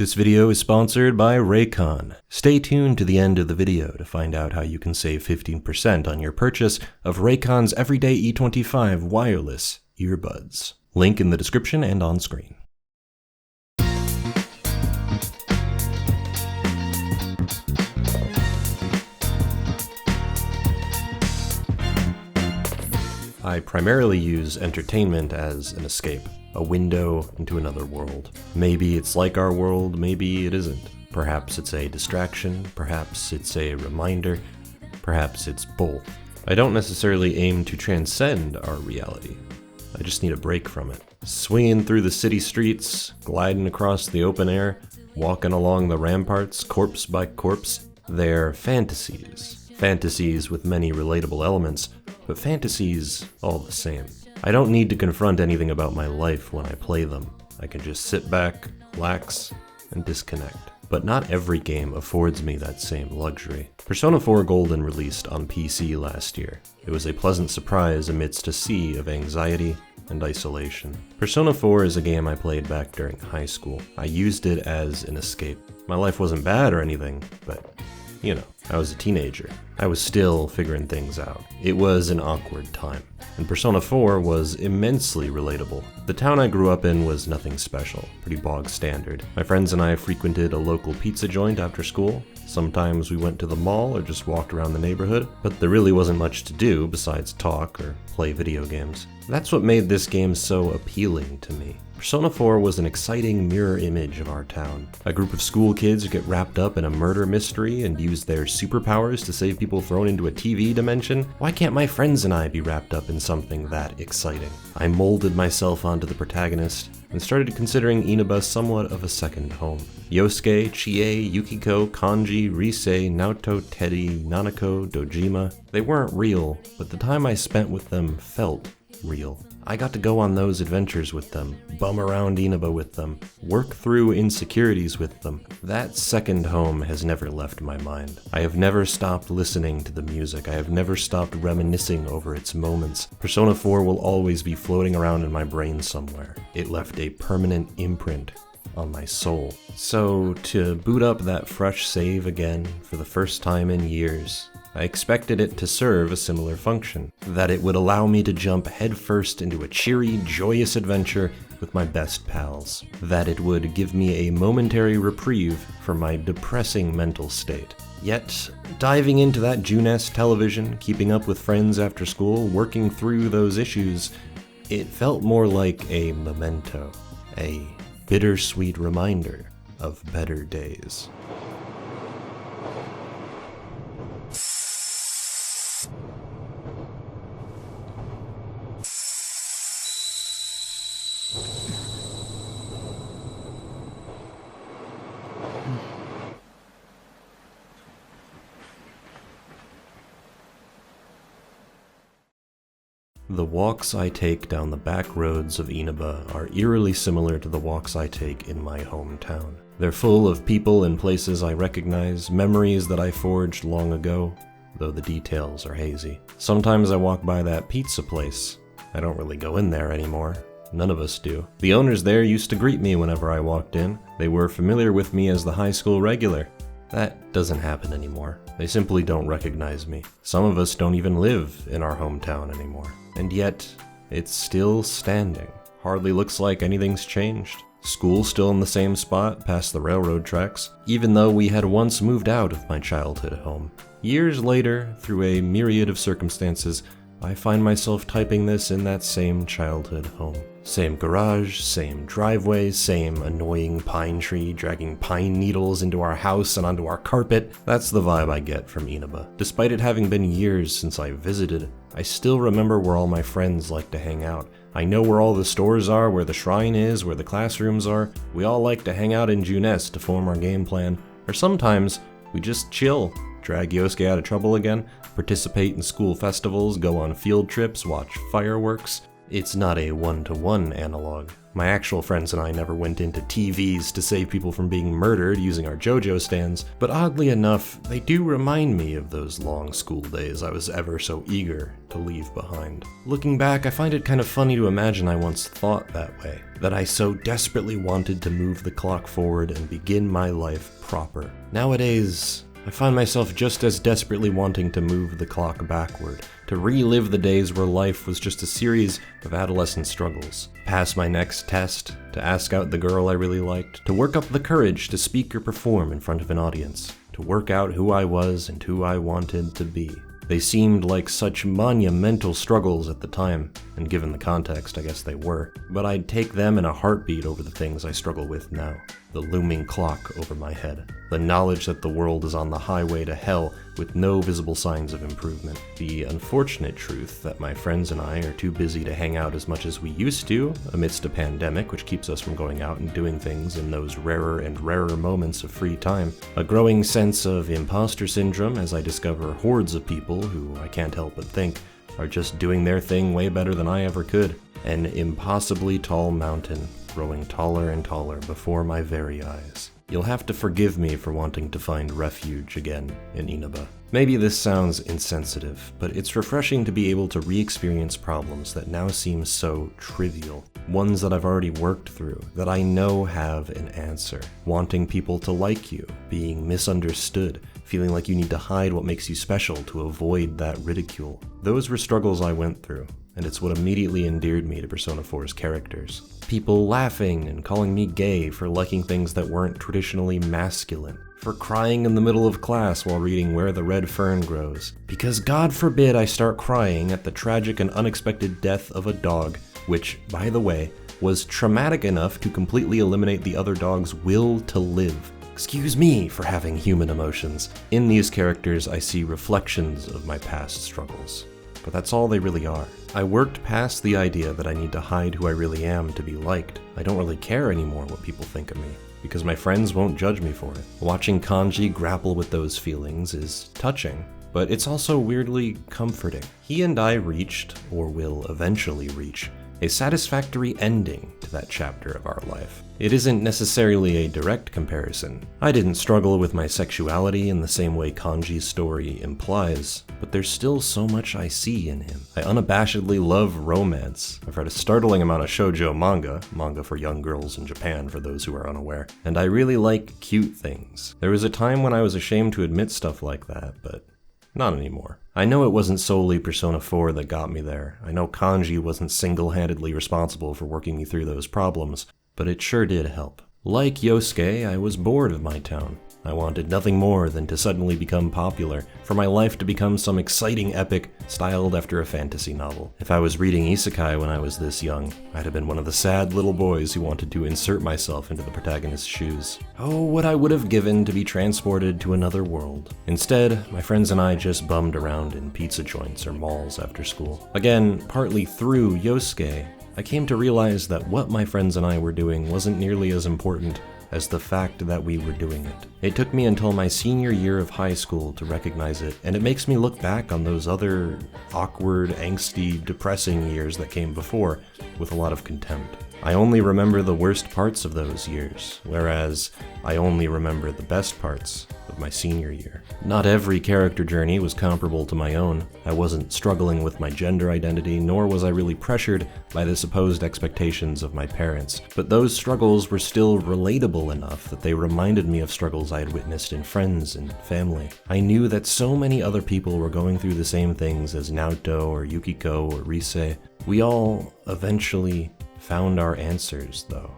This video is sponsored by Raycon. Stay tuned to the end of the video to find out how you can save 15% on your purchase of Raycon's Everyday E25 wireless earbuds. Link in the description and on screen. I primarily use entertainment as an escape, a window into another world. Maybe it's like our world, maybe it isn't. Perhaps it's a distraction, perhaps it's a reminder, perhaps it's both. I don't necessarily aim to transcend our reality. I just need a break from it. Swinging through the city streets, gliding across the open air, walking along the ramparts, corpse by corpse, they're fantasies. Fantasies with many relatable elements, but fantasies all the same. I don't need to confront anything about my life when I play them. I can just sit back, relax, and disconnect. But not every game affords me that same luxury. Persona 4 Golden released on PC last year. It was a pleasant surprise amidst a sea of anxiety and isolation. Persona 4 is a game I played back during high school. I used it as an escape. My life wasn't bad or anything, but you know, I was a teenager. I was still figuring things out. It was an awkward time, and Persona 4 was immensely relatable. The town I grew up in was nothing special, pretty bog standard. My friends and I frequented a local pizza joint after school. Sometimes we went to the mall or just walked around the neighborhood, but there really wasn't much to do besides talk or play video games. That's what made this game so appealing to me. Persona 4 was an exciting mirror image of our town. A group of school kids get wrapped up in a murder mystery and use their superpowers to save people thrown into a TV dimension. Why can't my friends and I be wrapped up in something that exciting? I molded myself onto the protagonist and started considering Inaba somewhat of a second home. Yosuke, Chie, Yukiko, Kanji, Rise, Naoto, Teddy, Nanako, Dojima, they weren't real, but the time I spent with them felt real. I got to go on those adventures with them, bum around Inaba with them, work through insecurities with them. That second home has never left my mind. I have never stopped listening to the music. I have never stopped reminiscing over its moments. Persona 4 will always be floating around in my brain somewhere. It left a permanent imprint on my soul. So to boot up that fresh save again for the first time in years, I expected it to serve a similar function, that it would allow me to jump headfirst into a cheery, joyous adventure with my best pals, that it would give me a momentary reprieve from my depressing mental state. Yet, diving into that Juness television, keeping up with friends after school, working through those issues, it felt more like a memento, a bittersweet reminder of better days. The walks I take down the back roads of Inaba are eerily similar to the walks I take in my hometown. They're full of people and places I recognize, memories that I forged long ago, though the details are hazy. Sometimes I walk by that pizza place. I don't really go in there anymore. None of us do. The owners there used to greet me whenever I walked in. They were familiar with me as the high school regular. That doesn't happen anymore. They simply don't recognize me. Some of us don't even live in our hometown anymore. And yet, it's still standing. Hardly looks like anything's changed. School's still in the same spot, past the railroad tracks, even though we had once moved out of my childhood home. Years later, through a myriad of circumstances, I find myself typing this in that same childhood home. Same garage, same driveway, same annoying pine tree dragging pine needles into our house and onto our carpet. That's the vibe I get from Inaba. Despite it having been years since I visited, I still remember where all my friends like to hang out. I know where all the stores are, where the shrine is, where the classrooms are. We all like to hang out in Juness to form our game plan. Or sometimes, we just chill, drag Yosuke out of trouble again, participate in school festivals, go on field trips, watch fireworks. It's not a one-to-one analog, My actual friends and I never went into TVs to save people from being murdered using our JoJo stands, but oddly enough, they do remind me of those long school days I was ever so eager to leave behind. Looking back, I find it kind of funny to imagine I once thought that way, that I so desperately wanted to move the clock forward and begin my life proper. Nowadays, I find myself just as desperately wanting to move the clock backward, to relive the days where life was just a series of adolescent struggles. Pass my next test, to ask out the girl I really liked, to work up the courage to speak or perform in front of an audience, to work out who I was and who I wanted to be. They seemed like such monumental struggles at the time, and given the context, I guess they were, but I'd take them in a heartbeat over the things I struggle with now. The looming clock over my head, the knowledge that the world is on the highway to hell with no visible signs of improvement, the unfortunate truth that my friends and I are too busy to hang out as much as we used to amidst a pandemic which keeps us from going out and doing things in those rarer and rarer moments of free time, a growing sense of imposter syndrome as I discover hordes of people who I can't help but think are just doing their thing way better than I ever could, an impossibly tall mountain growing taller and taller before my very eyes. You'll have to forgive me for wanting to find refuge again in Inaba. Maybe this sounds insensitive, but it's refreshing to be able to re-experience problems that now seem so trivial. Ones that I've already worked through, that I know have an answer. Wanting people to like you, being misunderstood, feeling like you need to hide what makes you special to avoid that ridicule. Those were struggles I went through, and it's what immediately endeared me to Persona 4's characters. People laughing and calling me gay for liking things that weren't traditionally masculine, for crying in the middle of class while reading Where the Red Fern Grows, because God forbid I start crying at the tragic and unexpected death of a dog, which, by the way, was traumatic enough to completely eliminate the other dog's will to live. Excuse me for having human emotions. In these characters, I see reflections of my past struggles. But that's all they really are. I worked past the idea that I need to hide who I really am to be liked. I don't really care anymore what people think of me, because my friends won't judge me for it. Watching Kanji grapple with those feelings is touching, but it's also weirdly comforting. He and I reached, or will eventually reach, a satisfactory ending to that chapter of our life. It isn't necessarily a direct comparison. I didn't struggle with my sexuality in the same way Kanji's story implies, but there's still so much I see in him. I unabashedly love romance. I've read a startling amount of shoujo manga for young girls in Japan for those who are unaware, and I really like cute things. There was a time when I was ashamed to admit stuff like that, but not anymore. I know it wasn't solely Persona 4 that got me there. I know Kanji wasn't single-handedly responsible for working me through those problems, but it sure did help. Like Yosuke, I was bored of my town. I wanted nothing more than to suddenly become popular, for my life to become some exciting epic styled after a fantasy novel. If I was reading isekai when I was this young, I'd have been one of the sad little boys who wanted to insert myself into the protagonist's shoes. Oh, what I would have given to be transported to another world. Instead, my friends and I just bummed around in pizza joints or malls after school. Again, partly through Yosuke, I came to realize that what my friends and I were doing wasn't nearly as important as the fact that we were doing it. It took me until my senior year of high school to recognize it, and it makes me look back on those other awkward, angsty, depressing years that came before with a lot of contempt. I only remember the worst parts of those years, whereas I only remember the best parts of my senior year. Not every character journey was comparable to my own. I wasn't struggling with my gender identity, nor was I really pressured by the supposed expectations of my parents. But those struggles were still relatable enough that they reminded me of struggles I had witnessed in friends and family. I knew that so many other people were going through the same things as Naoto or Yukiko or Rise. We all eventually found our answers, though.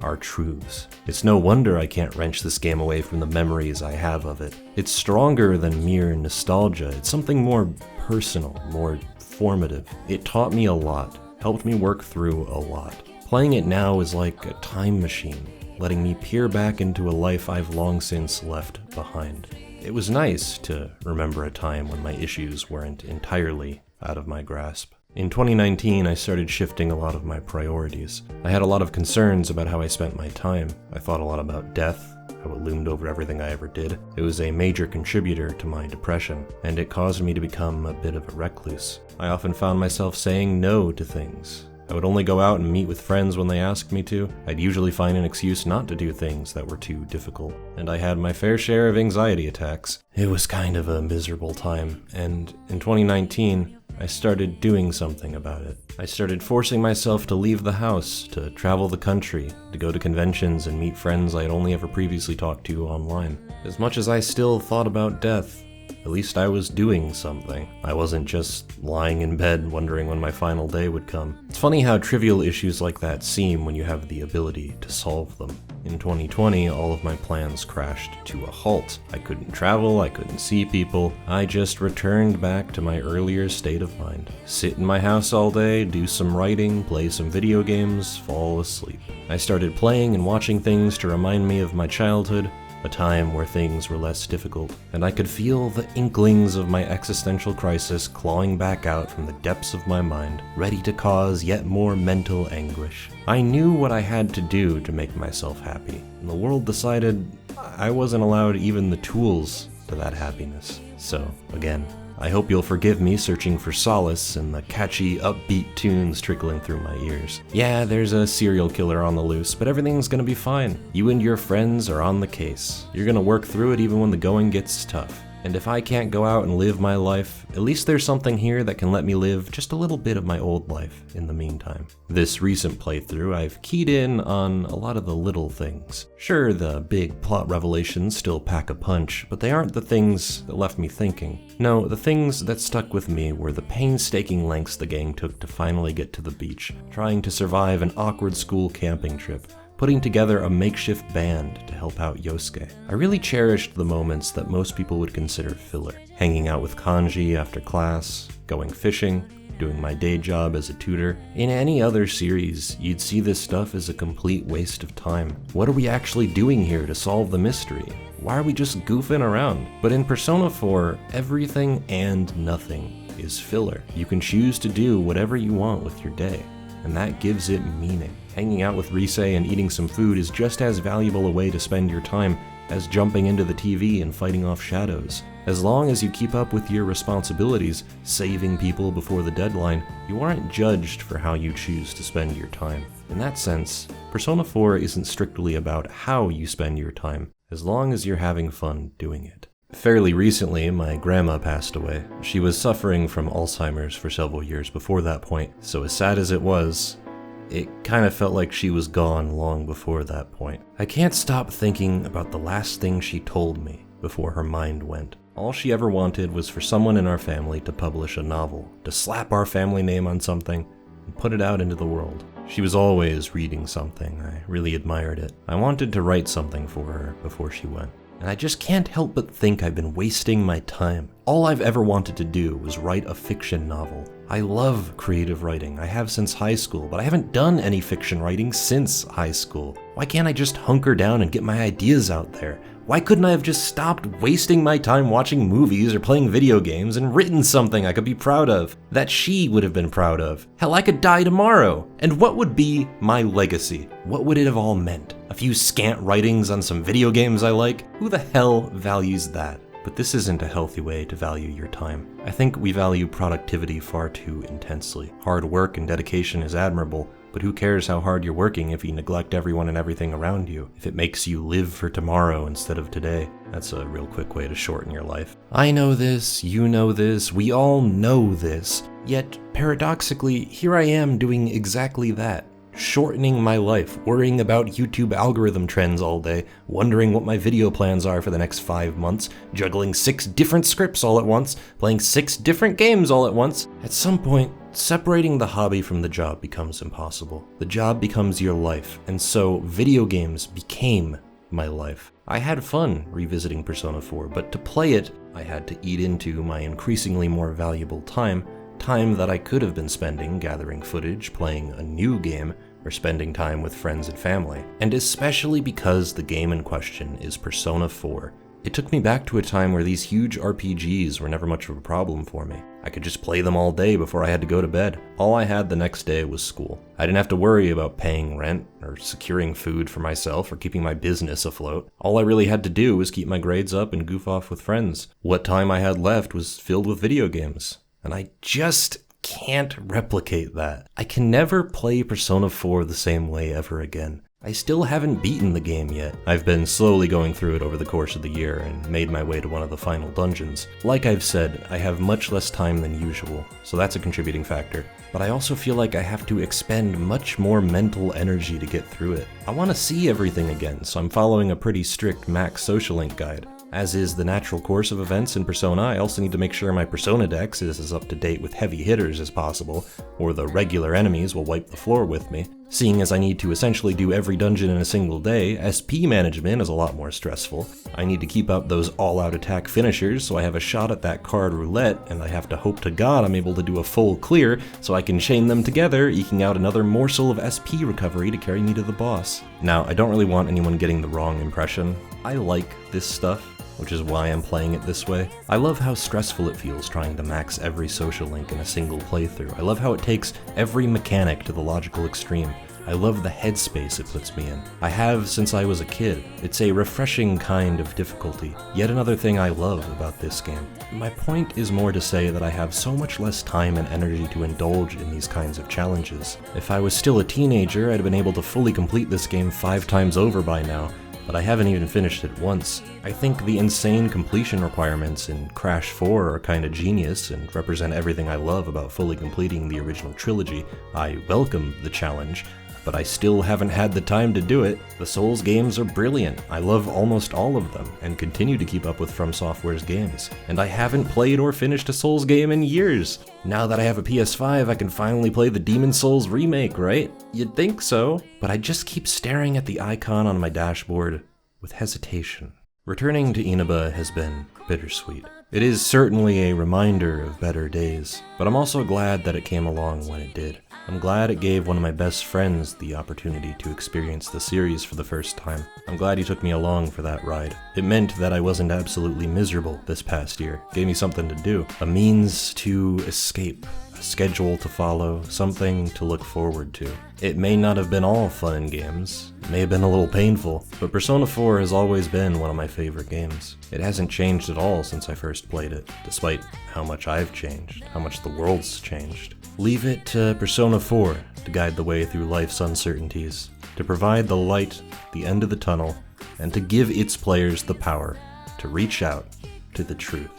Our truths. It's no wonder I can't wrench this game away from the memories I have of it. It's stronger than mere nostalgia. It's something more personal, more formative. It taught me a lot, helped me work through a lot. Playing it now is like a time machine, letting me peer back into a life I've long since left behind. It was nice to remember a time when my issues weren't entirely out of my grasp. In 2019, I started shifting a lot of my priorities. I had a lot of concerns about how I spent my time. I thought a lot about death, how it loomed over everything I ever did. It was a major contributor to my depression, and it caused me to become a bit of a recluse. I often found myself saying no to things, I would only go out and meet with friends when they asked me to. I'd usually find an excuse not to do things that were too difficult. And I had my fair share of anxiety attacks. It was kind of a miserable time, and in 2019, I started doing something about it. I started forcing myself to leave the house, to travel the country, to go to conventions and meet friends I had only ever previously talked to online. As much as I still thought about death, at least I was doing something. I wasn't just lying in bed wondering when my final day would come. It's funny how trivial issues like that seem when you have the ability to solve them. In 2020, all of my plans crashed to a halt. I couldn't travel, I couldn't see people. I just returned back to my earlier state of mind. Sit in my house all day, do some writing, play some video games, fall asleep. I started playing and watching things to remind me of my childhood, a time where things were less difficult, and I could feel the inklings of my existential crisis clawing back out from the depths of my mind, ready to cause yet more mental anguish. I knew what I had to do to make myself happy, and the world decided I wasn't allowed even the tools to that happiness. So, again, I hope you'll forgive me searching for solace in the catchy, upbeat tunes trickling through my ears. Yeah, there's a serial killer on the loose, but everything's gonna be fine. You and your friends are on the case. You're gonna work through it even when the going gets tough. And if I can't go out and live my life, at least there's something here that can let me live just a little bit of my old life in the meantime. This recent playthrough, I've keyed in on a lot of the little things. Sure, the big plot revelations still pack a punch, but they aren't the things that left me thinking. No, the things that stuck with me were the painstaking lengths the gang took to finally get to the beach, trying to survive an awkward school camping trip, putting together a makeshift band to help out Yosuke. I really cherished the moments that most people would consider filler. Hanging out with Kanji after class, going fishing, doing my day job as a tutor. In any other series, you'd see this stuff as a complete waste of time. What are we actually doing here to solve the mystery? Why are we just goofing around? But in Persona 4, everything and nothing is filler. You can choose to do whatever you want with your day, and that gives it meaning. Hanging out with Rise and eating some food is just as valuable a way to spend your time as jumping into the TV and fighting off shadows. As long as you keep up with your responsibilities, saving people before the deadline, you aren't judged for how you choose to spend your time. In that sense, Persona 4 isn't strictly about how you spend your time, as long as you're having fun doing it. Fairly recently, my grandma passed away. She was suffering from Alzheimer's for several years before that point, so as sad as it was, it kind of felt like she was gone long before that point. I can't stop thinking about the last thing she told me before her mind went. All she ever wanted was for someone in our family to publish a novel, to slap our family name on something and put it out into the world. She was always reading something. I really admired it. I wanted to write something for her before she went. And I just can't help but think I've been wasting my time. All I've ever wanted to do was write a fiction novel. I love creative writing. I have since high school, but I haven't done any fiction writing since high school. Why can't I just hunker down and get my ideas out there? Why couldn't I have just stopped wasting my time watching movies or playing video games and written something I could be proud of, that she would have been proud of? Hell, I could die tomorrow. And what would be my legacy? What would it have all meant? A few scant writings on some video games I like? Who the hell values that? But this isn't a healthy way to value your time. I think we value productivity far too intensely. Hard work and dedication is admirable, but who cares how hard you're working if you neglect everyone and everything around you? If it makes you live for tomorrow instead of today, that's a real quick way to shorten your life. I know this, you know this, we all know this, yet paradoxically, here I am doing exactly that. Shortening my life, worrying about YouTube algorithm trends all day, wondering what my video plans are for the next 5 months, juggling 6 different scripts all at once, playing 6 different games all at once. At some point, separating the hobby from the job becomes impossible. The job becomes your life, and so video games became my life. I had fun revisiting Persona 4, but to play it, I had to eat into my increasingly more valuable time that I could have been spending gathering footage, playing a new game, or spending time with friends and family. And especially because the game in question is Persona 4. It took me back to a time where these huge RPGs were never much of a problem for me. I could just play them all day before I had to go to bed. All I had the next day was school. I didn't have to worry about paying rent, or securing food for myself, or keeping my business afloat. All I really had to do was keep my grades up and goof off with friends. What time I had left was filled with video games. And I just can't replicate that. I can never play Persona 4 the same way ever again. I still haven't beaten the game yet. I've been slowly going through it over the course of the year and made my way to one of the final dungeons. Like I've said, I have much less time than usual, so that's a contributing factor. But I also feel like I have to expend much more mental energy to get through it. I want to see everything again, so I'm following a pretty strict max social link guide. As is the natural course of events in Persona, I also need to make sure my Persona Dex is as up to date with heavy hitters as possible, or the regular enemies will wipe the floor with me. Seeing as I need to essentially do every dungeon in a single day, SP management is a lot more stressful. I need to keep up those all-out attack finishers so I have a shot at that card roulette, and I have to hope to God I'm able to do a full clear so I can chain them together, eking out another morsel of SP recovery to carry me to the boss. Now, I don't really want anyone getting the wrong impression. I like this stuff, which is why I'm playing it this way. I love how stressful it feels trying to max every social link in a single playthrough. I love how it takes every mechanic to the logical extreme. I love the headspace it puts me in. I have since I was a kid. It's a refreshing kind of difficulty. Yet another thing I love about this game. My point is more to say that I have so much less time and energy to indulge in these kinds of challenges. If I was still a teenager, I'd have been able to fully complete this game 5 times over by now, but I haven't even finished it once. I think the insane completion requirements in Crash 4 are kinda genius and represent everything I love about fully completing the original trilogy. I welcome the challenge, but I still haven't had the time to do it. The Souls games are brilliant. I love almost all of them, and continue to keep up with From Software's games. And I haven't played or finished a Souls game in years. Now that I have a PS5, I can finally play the Demon's Souls remake, right? You'd think so, but I just keep staring at the icon on my dashboard with hesitation. Returning to Inaba has been bittersweet. It is certainly a reminder of better days, but I'm also glad that it came along when it did. I'm glad it gave one of my best friends the opportunity to experience the series for the first time. I'm glad he took me along for that ride. It meant that I wasn't absolutely miserable this past year. It gave me something to do, a means to escape, a schedule to follow, something to look forward to. It may not have been all fun and games, it may have been a little painful, but Persona 4 has always been one of my favorite games. It hasn't changed at all since I first played it, despite how much I've changed, how much the world's changed. Leave it to Persona 4 to guide the way through life's uncertainties, to provide the light at the end of the tunnel, and to give its players the power to reach out to the truth.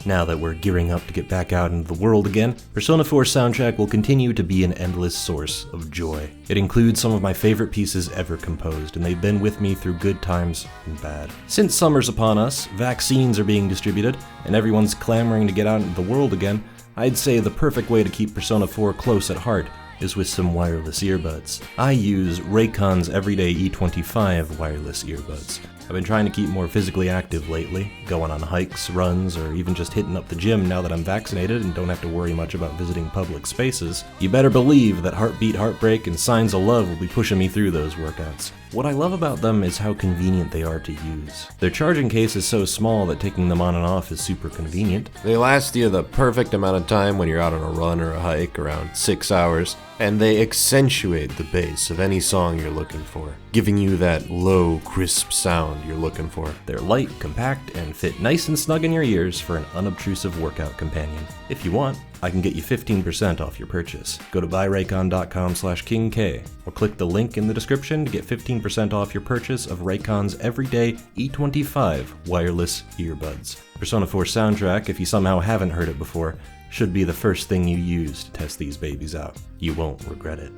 Now that we're gearing up to get back out into the world again, Persona 4's soundtrack will continue to be an endless source of joy. It includes some of my favorite pieces ever composed, and they've been with me through good times and bad. Since summer's upon us, vaccines are being distributed, and everyone's clamoring to get out into the world again, I'd say the perfect way to keep Persona 4 close at heart is with some wireless earbuds. I use Raycon's Everyday E25 wireless earbuds. I've been trying to keep more physically active lately, going on hikes, runs, or even just hitting up the gym now that I'm vaccinated and don't have to worry much about visiting public spaces. You better believe that Heartbeat, Heartbreak, and Signs of Love will be pushing me through those workouts. What I love about them is how convenient they are to use. Their charging case is so small that taking them on and off is super convenient. They last you the perfect amount of time when you're out on a run or a hike, around 6 hours, and they accentuate the bass of any song you're looking for, giving you that low, crisp sound you're looking for. They're light, compact, and fit nice and snug in your ears for an unobtrusive workout companion. If you want, I can get you 15% off your purchase. Go to buyraycon.com/KingK or click the link in the description to get 15% off your purchase of Raycon's Everyday E25 wireless earbuds. Persona 4 soundtrack, if you somehow haven't heard it before, should be the first thing you use to test these babies out. You won't regret it.